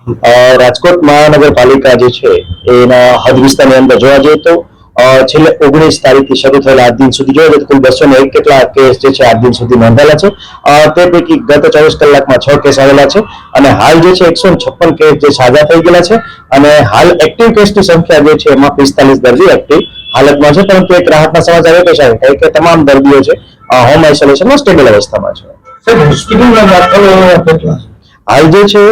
રાજકોટ મહાનગરપાલિકા જે છે એના હદ વિસ્તારની અંદર જોવા જઈએ તો છેલ્લે 19 તારીખથી શરૂ થયેલા આજ દિન સુધી જોઈએ તો કુલ 201 કેટલા કેસ જે છે આજ દિન સુધી નોંધાયેલા છે। તે પૈકી ગત 24 કલાકમાં 6 કેસ આવેલા છે અને હાલ જે છે 156 કેસ જે સાજા થઈ ગયેલા છે અને હાલ એક્ટિવ કેસની સંખ્યા જે છે એમાં 45 દર્દી એક્ટિવ હાલતમાં છે। પરંતુ એક રાહતના સમાચાર એ કહી શકાય કે તમામ દર્દીઓ છે હોમ આઇસોલેશનમાં સ્ટેબલ અવસ્થામાં છે। હોસ્પિટલમાં દાખલ હાલ જે છે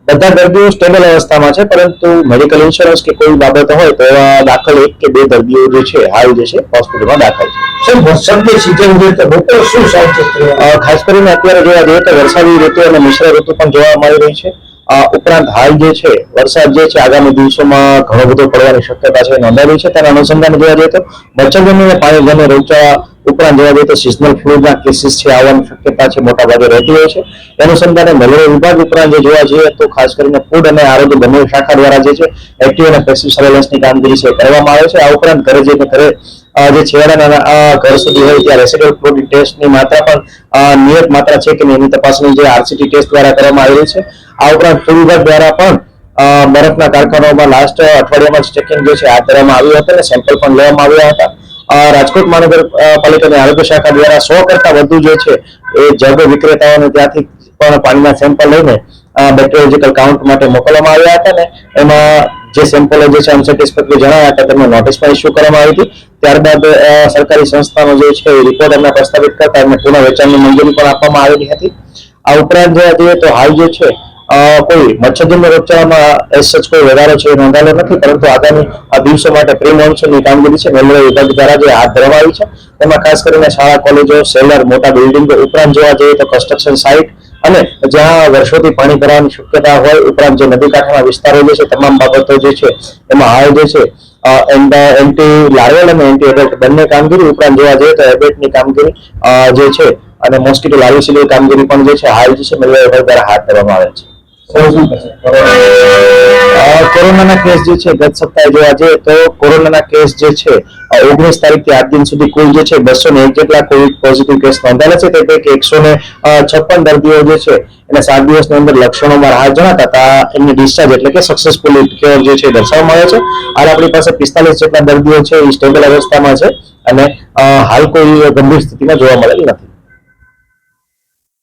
બધા દર્દીઓ સ્ટેબલ અવસ્થામાં છે, પરંતુ મેડિકલ ઇન્સ્યોરન્સ કે કોઈ બાબત હોય તો એવા દાખલ 1 કે 2 દર્દીઓ જે છે હાલ જે છે હોસ્પિટલમાં દાખલ છે। વરસાદની સિઝન છે તો લોકો શું સાવચેત ખાસ કરીને અત્યારે જોવા જઈએ તો વરસાદી ઋતુ અને મિશ્ર ઋતુ પણ જોવા મળી રહી છે। ઉપરાંત હાલ જે છે વરસાદ જે છે આગામી દિવસોમાં ઘણો બધો પડવાની શક્યતા છે નોંધાવી છે। તેના અનુસંધાને જોવા જઈએ તો મચ્છરજન્ય અને પાણીજન્ય રોગચાળા ઉપરાંત જોવા જઈએ તો સિઝનલ ફ્લૂના કેસીસ છે આવવાની શક્યતા છે મોટા ભાગે રહેતી હોય છે। અનુસંધાને મેલેરિયા વિભાગ ઉપરાંત જોવા જઈએ તો ખાસ કરીને ફૂડ અને આરોગ્ય બંને શાખા દ્વારા જે છે એક્ટિવ અને પેસિવ સર્વેલન્સની કામગીરી છે કરવામાં આવે છે। આ ઉપરાંત ઘરે જઈને ઘરે જે છેવાડાના ઘર સુધી હોય ત્યાં રેસિડ્યુઅલ ફ્લૂડ ટેસ્ટની માત્રા પણ નિયત માત્રા છે કે એની તપાસણી જે આરસીટી ટેસ્ટ દ્વારા કરવામાં આવી રહી છે। આ ઉપરાંત ફૂડ વિભાગ દ્વારા પણ બરફના કારખાનાઓમાં લાસ્ટ અઠવાડિયામાં ચેકિંગ જે છે હાથ ધરવામાં આવ્યું હતું અને સેમ્પલ પણ લેવામાં આવ્યા હતા। રાજકોટ મહાનગરપાલિકાની આરોગ્ય શાખા દ્વારા 100 કરતા વધુ જે છે એ જગ વિક્રેતાઓને ત્યાંથી પણ પાણીના સેમ્પલ લઈને બેક્ટેરિયોલોજીકલ કાઉન્ટ માટે મોકલવામાં આવ્યા હતા ને એમાં જે સેમ્પલો જે છે અનસેટિસ્ફેક્ટરી જણાવ્યા હતા તેમને નોટિસ પણ ઇસ્યુ કરવામાં આવી હતી। ત્યારબાદ સરકારી સંસ્થાનો જે છે રિપોર્ટ એમને પ્રસ્તાવિત કરતા એમને પુનઃ વેચાણની મંજૂરી પણ આપવામાં આવેલી હતી। આ ઉપરાંત જોવા જઈએ તો હાલ જે છે કોઈ મચ્છરજન્ય રોગચાળામાં એસ સચ કોઈ વધારો છે નોંધાયેલો નથી, પરંતુ આગામી દિવસો માટે પ્રી મોન્સૂનની કામગીરી છે મેલેરિયા વિભાગ દ્વારા જે હાથ ધરવામાં આવી છે તેમાં ખાસ કરીને શાળા કોલેજો સેલર મોટા બિલ્ડિંગો ઉપરાંત જોવા જઈએ તો કન્સ્ટ્રક્શન સાઇટ અને જ્યાં વર્ષોથી પાણી ભરાવાની શક્યતા હોય ઉપરાંત જે નદી કાંઠાના વિસ્તારો જે છે તમામ બાબતો જે છે એમાં હાલ જે છે એન્ટી લાર્વેલ અને એન્ટી એબેટ બંને કામગીરી ઉપરાંત જોવા જઈએ તો એબેટની કામગીરી જે છે અને મોસ્કીટો લાર્વિસિડની કામગીરી પણ જે છે હાલ જે છે મેલેરિયા વિભાગ દ્વારા હાથ ધરવામાં આવે છે। કોરોનાના કેસ જે છે ગત સપ્તાહે જોવા જઈએ તો કોરોનાના કેસ જે છે 19 તારીખથી આજ દિન સુધી કુલ જે છે 201 જેટલા કોવિડ પોઝિટિવ કેસ નોંધાયેલા છે। તે પૈકી 156 દર્દીઓ જે છે એને 7 દિવસની અંદર લક્ષણોમાં રાહત જણાતા હતા એમની ડિસ્ચાર્જ એટલે કે સક્સેસફુલી ક્યોર જે છે દર્શાવવામાં આવે છે। હાલ આપણી પાસે 45 જેટલા દર્દીઓ છે એ સ્ટેબલ અવસ્થામાં છે અને હાલ કોઈ ગંભીર સ્થિતિમાં જોવા મળેલ નથી।